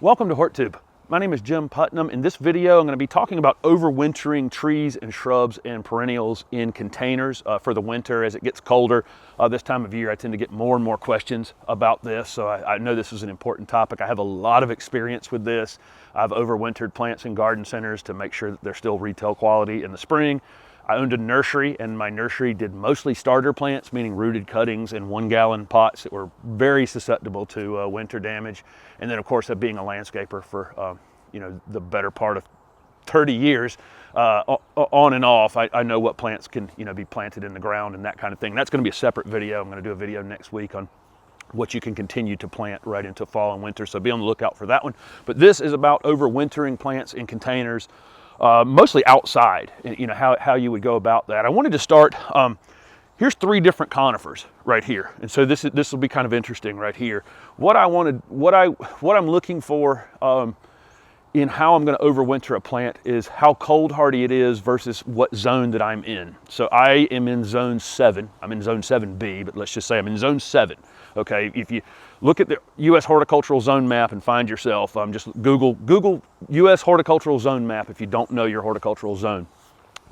Welcome to HortTube. My name is Jim Putnam. In this video, I'm going to be talking about overwintering trees and shrubs and perennials in containers for the winter as it gets colder. This time of year, I tend to get more and more questions about this, so I know this is an important topic. I have a lot of experience with this. I've overwintered plants in garden centers to make sure that they're still retail quality in the spring. I owned a nursery, and my nursery did mostly starter plants, meaning rooted cuttings in 1-gallon pots that were very susceptible to winter damage. And then, of course, being a landscaper for the better part of 30 years, on and off, I know what plants can be planted in the ground and that kind of thing. That's going to be a separate video. I'm going to do a video next week on what you can continue to plant right into fall and winter. So be on the lookout for that one. But this is about overwintering plants in containers. Mostly outside, how you would go about that. I wanted to start, here's 3 different conifers right here. And so this will be kind of interesting right here. What I'm looking for in how I'm going to overwinter a plant is how cold hardy it is versus what zone that I'm in. So I am in zone 7. I'm in zone 7B, but let's just say I'm in zone 7. Okay, if you look at the U.S. horticultural zone map and find yourself, just Google U.S. horticultural zone map if you don't know your horticultural zone.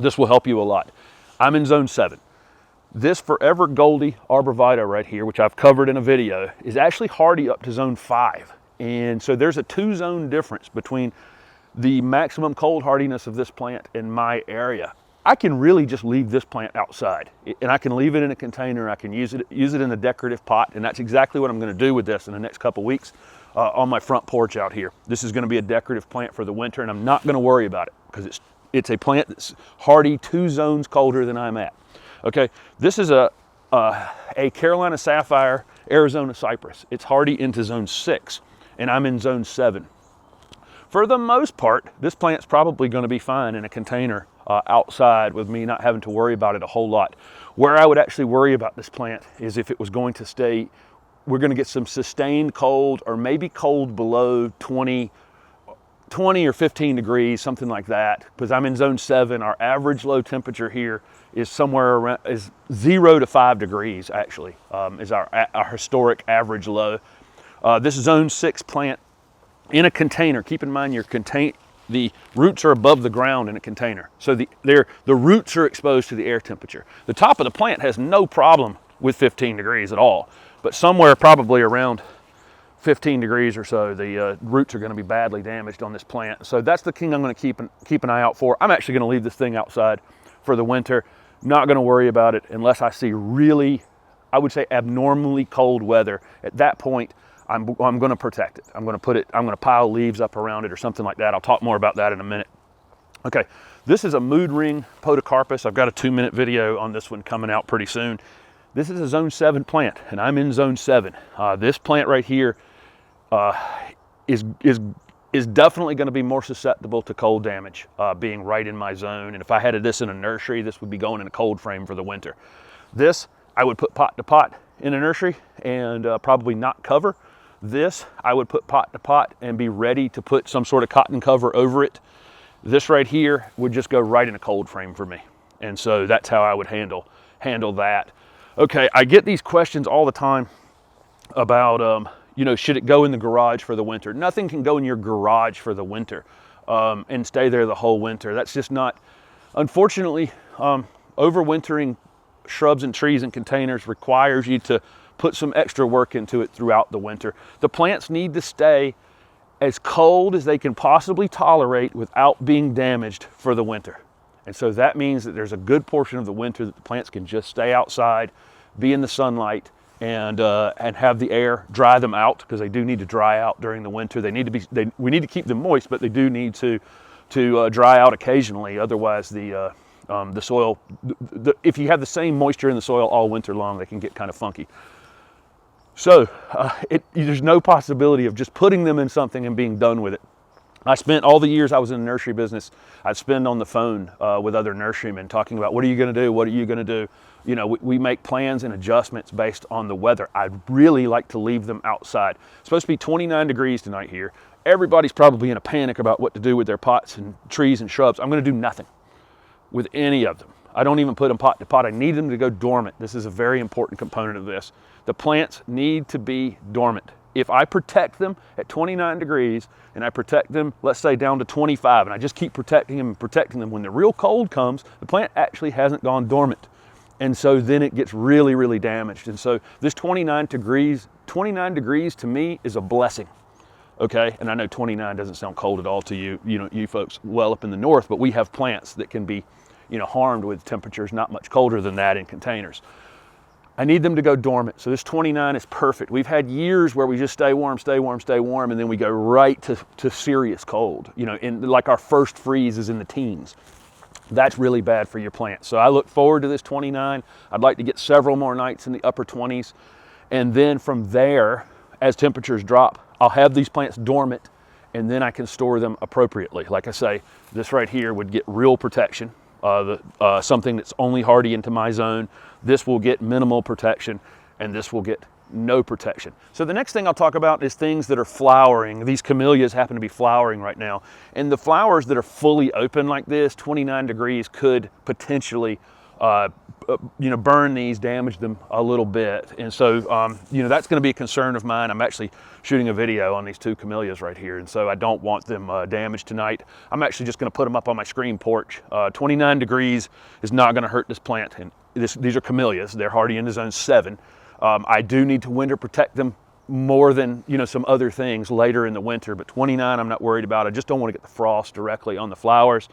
This will help you a lot. I'm in zone 7. This Forever Goldie arborvitae right here, which I've covered in a video, is actually hardy up to zone 5. And so there's a 2-zone difference between the maximum cold hardiness of this plant in my area. I can really just leave this plant outside, and I can leave it in a container. I can use it in a decorative pot, and that's exactly what I'm going to do with this in the next couple weeks on my front porch out here. This is going to be a decorative plant for the winter, and I'm not going to worry about it because it's a plant that's hardy 2 zones colder than I'm at. Okay, this is a Carolina Sapphire Arizona Cypress. It's hardy into zone 6, and I'm in zone 7. For the most part, this plant's probably going to be fine in a container outside with me not having to worry about it a whole lot. Where I would actually worry about this plant is if it was going to stay, we're going to get some sustained cold or maybe cold below 20 or 15 degrees, something like that. Because I'm in zone 7, our average low temperature here is somewhere around 0 to 5 degrees actually, is our historic average low. This zone 6 plant in a container, keep in mind the roots are above the ground in a container. So the roots are exposed to the air temperature. The top of the plant has no problem with 15 degrees at all, but somewhere probably around 15 degrees or so, the roots are going to be badly damaged on this plant. So that's the thing I'm going to keep an eye out for. I'm actually going to leave this thing outside for the winter. Not going to worry about it unless I see really, I would say, abnormally cold weather. At that point, I'm going to protect it. I'm going to pile leaves up around it or something like that. I'll talk more about that in a minute. Okay, this is a mood ring podocarpus. I've got a 2-minute video on this one coming out pretty soon. This is a zone 7 plant, and I'm in zone 7. This plant right here is definitely going to be more susceptible to cold damage, being right in my zone. And if I had this in a nursery, this would be going in a cold frame for the winter. This I would put pot to pot in a nursery and probably not cover. This I would put pot to pot and be ready to put some sort of cotton cover over it. This right here would just go right in a cold frame for me. And so that's how I would handle that. Okay, I get these questions all the time about, should it go in the garage for the winter? Nothing can go in your garage for the winter and stay there the whole winter. That's just not, unfortunately, overwintering shrubs and trees in containers requires you to put some extra work into it throughout the winter. The plants need to stay as cold as they can possibly tolerate without being damaged for the winter. And so that means that there's a good portion of the winter that the plants can just stay outside, be in the sunlight, and have the air dry them out, because they do need to dry out during the winter. We need to keep them moist, but they do need to dry out occasionally. Otherwise, the soil, if you have the same moisture in the soil all winter long, they can get kind of funky. So there's no possibility of just putting them in something and being done with it. I spent all the years I was in the nursery business, I'd spend on the phone with other nurserymen talking about, what are you going to do? What are you going to do? We make plans and adjustments based on the weather. I'd really like to leave them outside. It's supposed to be 29 degrees tonight here. Everybody's probably in a panic about what to do with their pots and trees and shrubs. I'm going to do nothing with any of them. I don't even put them pot to pot. I need them to go dormant. This is a very important component of this. The plants need to be dormant. If I protect them at 29 degrees and I protect them, let's say down to 25, and I just keep protecting them and protecting them, when the real cold comes, the plant actually hasn't gone dormant. And so then it gets really, really damaged. And so this 29 degrees to me is a blessing. Okay, and I know 29 doesn't sound cold at all to you, you folks well up in the north, but we have plants that can be, harmed with temperatures not much colder than that in containers. I need them to go dormant. So this 29 is perfect. We've had years where we just stay warm, and then we go right to serious cold. In like our first freeze is in the teens. That's really bad for your plants. So I look forward to this 29. I'd like to get several more nights in the upper 20s. And then from there, as temperatures drop, I'll have these plants dormant, and then I can store them appropriately. Like I say, this right here would get real protection. Something that's only hardy into my zone. This will get minimal protection, and this will get no protection. So the next thing I'll talk about is things that are flowering. These camellias happen to be flowering right now. And the flowers that are fully open like this, 29 degrees, could potentially burn these, damage them a little bit. And so, that's going to be a concern of mine. I'm actually shooting a video on these two camellias right here, and so I don't want them damaged tonight. I'm actually just going to put them up on my screen porch. 29 degrees is not going to hurt this plant. And these are camellias. They're hardy into zone 7. I do need to winter protect them more than some other things later in the winter, but 29 I'm not worried about. I just don't want to get the frost directly on the flowers.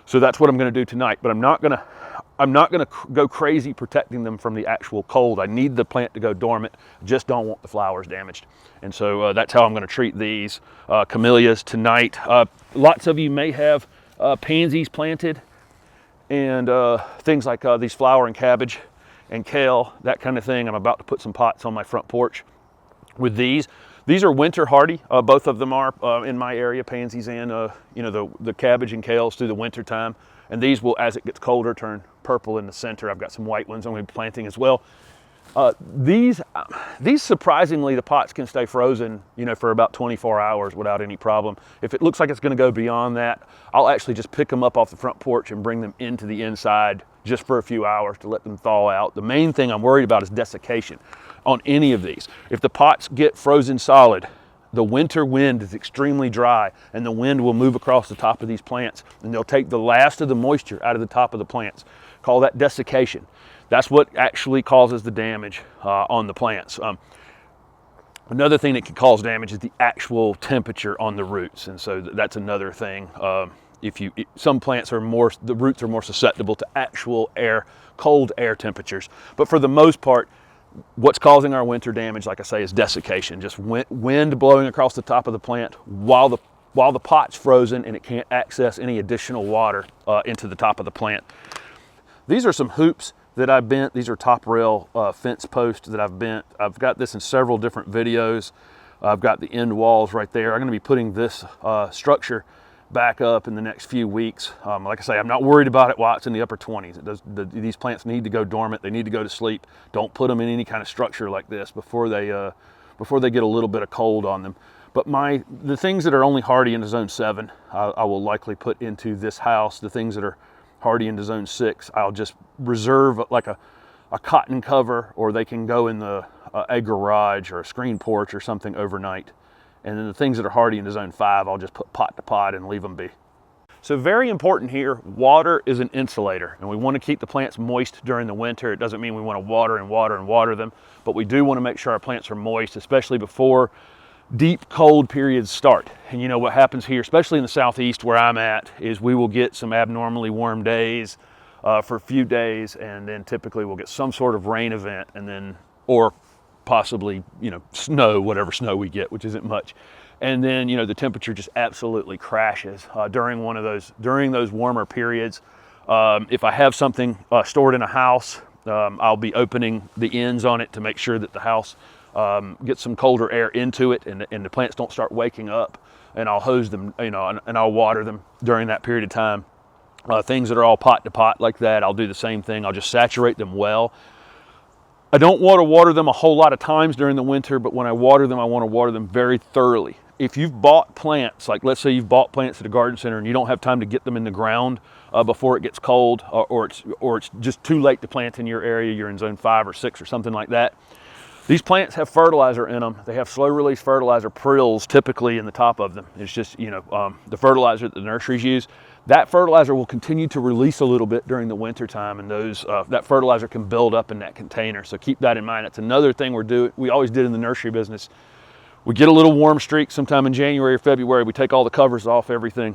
So that's what I'm going to do tonight, but I'm not going to go crazy protecting them from the actual cold. I need the plant to go dormant. Just don't want the flowers damaged. And so that's how I'm going to treat these camellias tonight. Lots of you may have pansies planted and things like these flowering cabbage and kale, that kind of thing. I'm about to put some pots on my front porch with these. These are winter hardy. Both of them are in my area, pansies and the cabbage and kales through the winter time. And these will, as it gets colder, turn purple in the center. I've got some white ones I'm going to be planting as well. These surprisingly, the pots can stay frozen, for about 24 hours without any problem. If it looks like it's going to go beyond that, I'll actually just pick them up off the front porch and bring them into the inside just for a few hours to let them thaw out. The main thing I'm worried about is desiccation on any of these. If the pots get frozen solid, the winter wind is extremely dry, and the wind will move across the top of these plants, and they'll take the last of the moisture out of the top of the plants. Call that desiccation. That's what actually causes the damage on the plants. Another thing that can cause damage is the actual temperature on the roots, and so that's another thing. Some plants the roots are more susceptible to actual cold air temperatures, but for the most part, what's causing our winter damage, like I say, is desiccation. Just wind blowing across the top of the plant while the pot's frozen and it can't access any additional water into the top of the plant. These are some hoops that I bent. These are top rail fence posts that I've bent. I've got this in several different videos. I've got the end walls right there. I'm going to be putting this structure back up in the next few weeks. Like I say, I'm not worried about it while it's in the upper 20s. These plants need to go dormant. They need to go to sleep. Don't put them in any kind of structure like this before they get a little bit of cold on them. But the things that are only hardy into zone 7, I will likely put into this house. The things that are hardy into zone 6, I'll just reserve like a cotton cover, or they can go in a garage or a screen porch or something overnight. And then the things that are hardy into zone 5, I'll just put pot to pot and leave them be. So very important here, water is an insulator, and we want to keep the plants moist during the winter. It doesn't mean we want to water them, but we do want to make sure our plants are moist, especially before deep cold periods start. And what happens here, especially in the southeast where I'm at, is we will get some abnormally warm days for a few days, and then typically we'll get some sort of rain event, or possibly, snow, whatever snow we get, which isn't much. And then, the temperature just absolutely crashes during those warmer periods. If I have something stored in a house, I'll be opening the ends on it to make sure that the house gets some colder air into it, and the plants don't start waking up. And I'll hose them, and I'll water them during that period of time. Things that are all pot to pot like that, I'll do the same thing. I'll just saturate them well. I don't want to water them a whole lot of times during the winter, but when I water them, I want to water them very thoroughly. If you've bought plants, like let's say you've bought plants at a garden center and you don't have time to get them in the ground before it gets cold, or it's just too late to plant in your area, you're in zone 5 or 6 or something like that, These plants have fertilizer in them. They have slow release fertilizer prills typically in the top of them. It's just, the fertilizer that the nurseries use. That fertilizer will continue to release a little bit during the winter time, and that fertilizer can build up in that container. So keep that in mind. That's another thing we always did in the nursery business. We get a little warm streak sometime in January or February. We take all the covers off everything,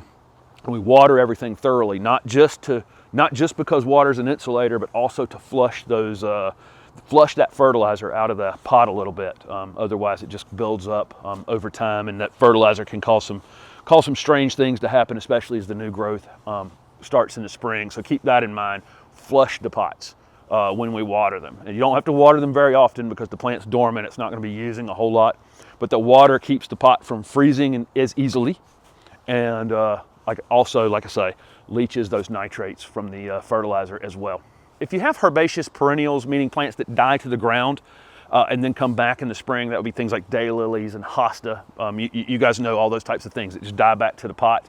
and we water everything thoroughly, not just because water is an insulator, but also to flush that fertilizer out of the pot a little bit. Otherwise, it just builds up over time, and that fertilizer can cause some strange things to happen, especially as the new growth starts in the spring. So keep that in mind. Flush the pots when we water them. And you don't have to water them very often because the plant's dormant. It's not going to be using a whole lot. But the water keeps the pot from freezing as easily. And also, like I say, leaches those nitrates from the fertilizer as well. If you have herbaceous perennials, meaning plants that die to the ground and then come back in the spring, that would be things like daylilies and hosta. You guys know all those types of things that just die back to the pot.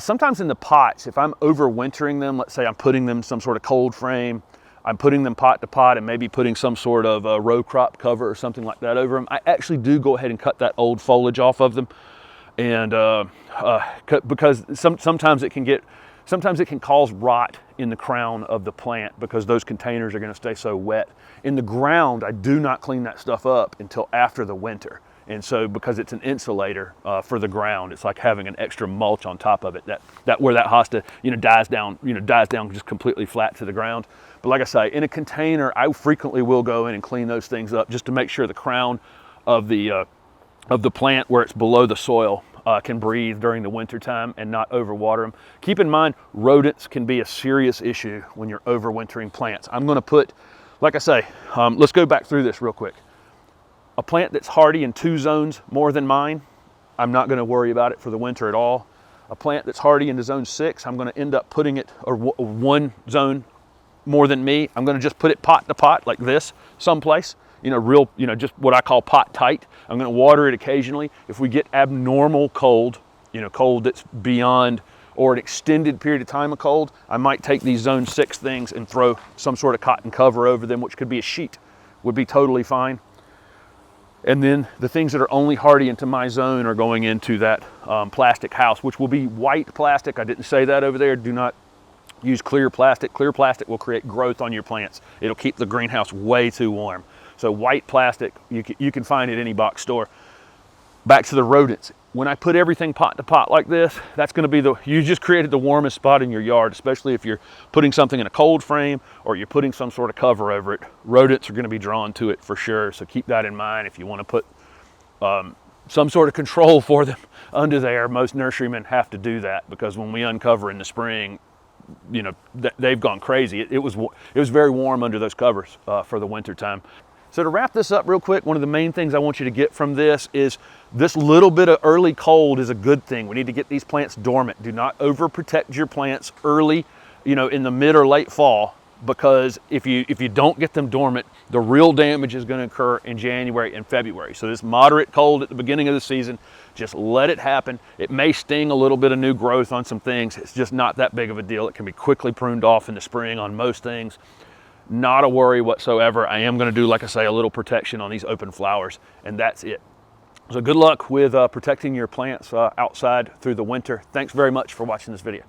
Sometimes in the pots, if I'm overwintering them, let's say I'm putting them in some sort of cold frame, I'm putting them pot to pot and maybe putting some sort of row crop cover or something like that over them, I actually do go ahead and cut that old foliage off of them. And because sometimes it can cause rot in the crown of the plant because those containers are going to stay so wet. In the ground, I do not clean that stuff up until after the winter. And so because it's an insulator for the ground, it's like having an extra mulch on top of it that where that hosta dies down just completely flat to the ground. But like I say, in a container, I frequently will go in and clean those things up just to make sure the crown of the plant where it's below the soil can breathe during the winter time and not overwater them. Keep in mind, rodents can be a serious issue when you're overwintering plants. I'm going to put, like I say, let's go back through this real quick. A plant that's hardy in 2 zones more than mine, I'm not going to worry about it for the winter at all. A plant that's hardy into zone 6, I'm going to end up putting it, or 1 zone more than me, I'm going to just put it pot to pot like this someplace. Just what I call pot tight. I'm going to water it occasionally. If we get abnormal cold, cold that's beyond or an extended period of time of cold, I might take these zone 6 things and throw some sort of cotton cover over them, which could be a sheet, would be totally fine. And then the things that are only hardy into my zone are going into that plastic house, which will be white plastic. I didn't say that over there. Do not use clear plastic. Clear plastic will create growth on your plants. It'll keep the greenhouse way too warm. So white plastic, you can find at any box store. Back to the rodents. When I put everything pot to pot like this, that's going to be you just created the warmest spot in your yard, especially if you're putting something in a cold frame or you're putting some sort of cover over it. Rodents are going to be drawn to it for sure. So keep that in mind if you want to put some sort of control for them under there. Most nurserymen have to do that because when we uncover in the spring, they've gone crazy. It was very warm under those covers for the winter time. So to wrap this up real quick, one of the main things I want you to get from this is this little bit of early cold is a good thing. We need to get these plants dormant. Do not overprotect your plants early, in the mid or late fall, because if you don't get them dormant, the real damage is going to occur in January and February. So this moderate cold at the beginning of the season, just let it happen. It may sting a little bit of new growth on some things. It's just not that big of a deal. It can be quickly pruned off in the spring on most things. Not a worry whatsoever. I am going to do, like I say, a little protection on these open flowers, and that's it. So good luck with protecting your plants outside through the winter. Thanks very much for watching this video.